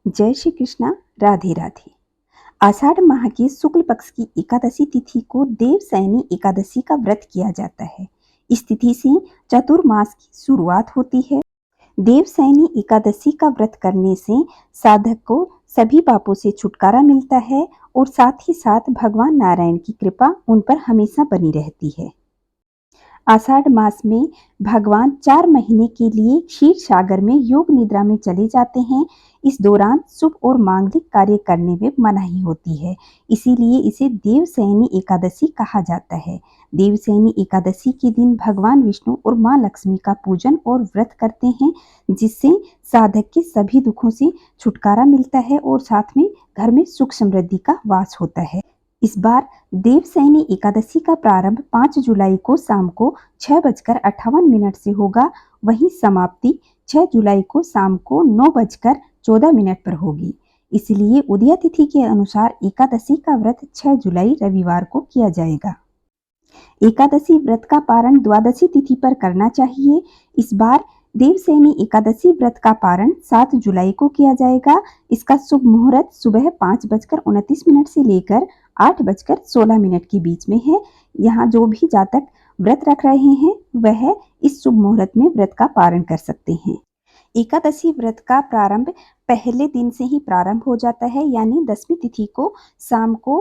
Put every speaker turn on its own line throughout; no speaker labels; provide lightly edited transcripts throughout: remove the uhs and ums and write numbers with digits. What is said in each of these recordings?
जय श्री कृष्णा। राधे राधे। आषाढ़ माह की शुक्ल पक्ष की एकादशी तिथि को देवशयनी एकादशी का व्रत किया जाता है। इस तिथि से चतुर्मास की शुरुआत होती है। देवशयनी एकादशी का व्रत करने से साधक को सभी पापों से छुटकारा मिलता है और साथ ही साथ भगवान नारायण की कृपा उन पर हमेशा बनी रहती है। आषाढ़ मास में भगवान 4 महीने के लिए क्षीर सागर में योग निद्रा में चले जाते हैं। इस दौरान शुभ और मांगलिक कार्य करने में मनाही होती है, इसीलिए इसे देवशयनी एकादशी कहा जाता है। देवशयनी एकादशी के दिन भगवान विष्णु और माँ लक्ष्मी का पूजन और व्रत करते हैं, जिससे साधक के सभी दुखों से छुटकारा मिलता है और साथ में घर में सुख समृद्धि का वास होता है। इस बार देवशयनी एकादशी का प्रारंभ 5 जुलाई को शाम को 6:58 से होगा। वहीं समाप्ति 6 जुलाई को शाम को 9:14 पर होगी। इसलिए उदया तिथि के अनुसार एकादशी का व्रत 6 जुलाई रविवार को किया जाएगा। एकादशी व्रत का पारण द्वादशी तिथि पर करना चाहिए। इस बार देवशयनी एकादशी व्रत का पारण 7 जुलाई को किया जाएगा। इसका शुभ मुहूर्त सुबह 5:29 से लेकर 8:16 के बीच में है। यहाँ जो भी जातक व्रत रख रहे हैं वह इस शुभ मुहूर्त में व्रत का पारण कर सकते हैं। एकादशी व्रत का प्रारंभ पहले दिन से ही प्रारंभ हो जाता है, यानी 10वीं तिथि को शाम को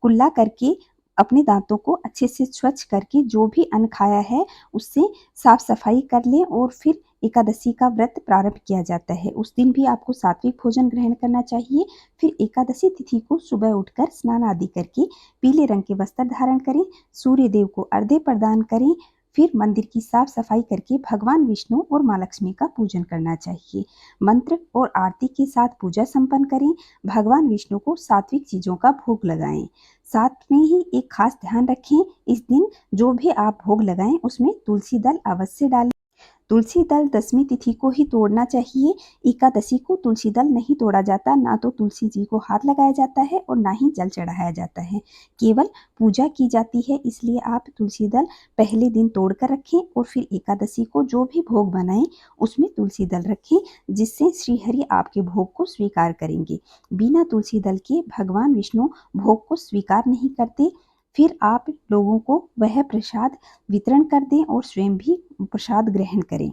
कुल्ला करके अपने दांतों को अच्छे से स्वच्छ करके जो भी अन्न खाया है उससे साफ सफाई कर लें और फिर एकादशी का व्रत प्रारंभ किया जाता है। उस दिन भी आपको सात्विक भोजन ग्रहण करना चाहिए। फिर एकादशी तिथि को सुबह उठकर स्नान आदि करके पीले रंग के वस्त्र धारण करें, सूर्य देव को अर्घ्य प्रदान करें, फिर मंदिर की साफ सफाई करके भगवान विष्णु और माँ लक्ष्मी का पूजन करना चाहिए। मंत्र और आरती के साथ पूजा संपन्न करें। भगवान विष्णु को सात्विक चीजों का भोग लगाएं। साथ में ही एक खास ध्यान रखें, इस दिन जो भी आप भोग लगाएं उसमें तुलसी दल अवश्य डालें। तुलसी दल 10वीं तिथि को ही तोड़ना चाहिए। एकादशी को तुलसी दल नहीं तोड़ा जाता, ना तो तुलसी जी को हाथ लगाया जाता है और ना ही जल चढ़ाया जाता है, केवल पूजा की जाती है। इसलिए आप तुलसी दल पहले दिन तोड़ कर रखें और फिर एकादशी को जो भी भोग बनाएं उसमें तुलसी दल रखें, जिससे श्रीहरि आपके भोग को स्वीकार करेंगे। बिना तुलसी दल के भगवान विष्णु भोग को स्वीकार नहीं करते। फिर आप लोगों को वह प्रसाद वितरण कर दें और स्वयं भी प्रसाद ग्रहण करें।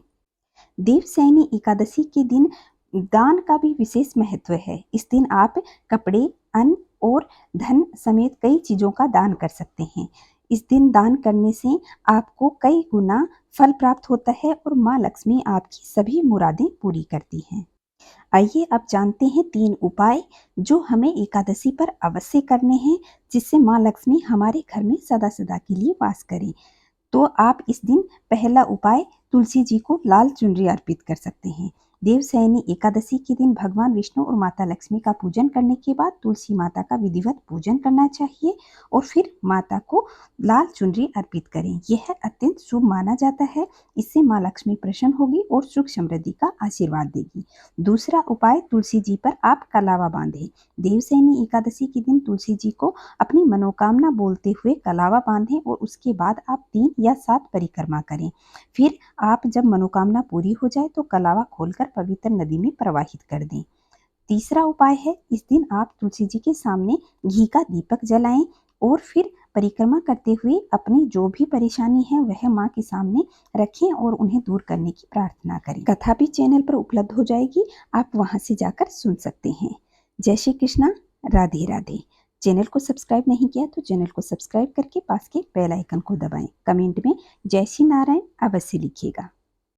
देवशयनी एकादशी के दिन दान का भी विशेष महत्व है। इस दिन आप कपड़े, अन्न और धन समेत कई चीजों का दान कर सकते हैं। इस दिन दान करने से आपको कई गुना फल प्राप्त होता है और माँ लक्ष्मी आपकी सभी मुरादें पूरी करती हैं। आइए अब जानते हैं 3 उपाय जो हमें एकादशी पर अवश्य करने हैं, जिससे माँ लक्ष्मी हमारे घर में सदा सदा के लिए वास करें। तो आप इस दिन पहला उपाय तुलसी जी को लाल चुनरी अर्पित कर सकते हैं। देवशयनी एकादशी के दिन भगवान विष्णु और माता लक्ष्मी का पूजन करने के बाद तुलसी माता का विधिवत पूजन करना चाहिए और फिर माता को लाल चुनरी अर्पित करें। यह अत्यंत शुभ माना जाता है। इससे माँ लक्ष्मी प्रसन्न होगी और सुख समृद्धि का आशीर्वाद देगी। दूसरा उपाय, तुलसी जी पर आप कलावा बांधें। देवशयनी एकादशी के दिन तुलसी जी को अपनी मनोकामना बोलते हुए कलावा बांधें और उसके बाद आप 3 या 7 परिक्रमा करें। फिर आप जब मनोकामना पूरी हो जाए तो कलावा खोलकर पवित्र नदी में प्रवाहित कर दें। तीसरा उपाय है, इस दिन आप तुलसी जी के सामने घी का दीपक जलाएं और फिर परिक्रमा करते हुए अपनी जो भी परेशानी है वह माँ के सामने रखें और उन्हें दूर करने की प्रार्थना करें। कथा भी चैनल पर उपलब्ध हो जाएगी, आप वहां से जाकर सुन सकते हैं। जय श्री कृष्णा। राधे राधे। चैनल को सब्सक्राइब नहीं किया तो चैनल को सब्सक्राइब करके पास के बेल आइकन को दबाएं। कमेंट में जय श्री नारायण अवश्य लिखिएगा।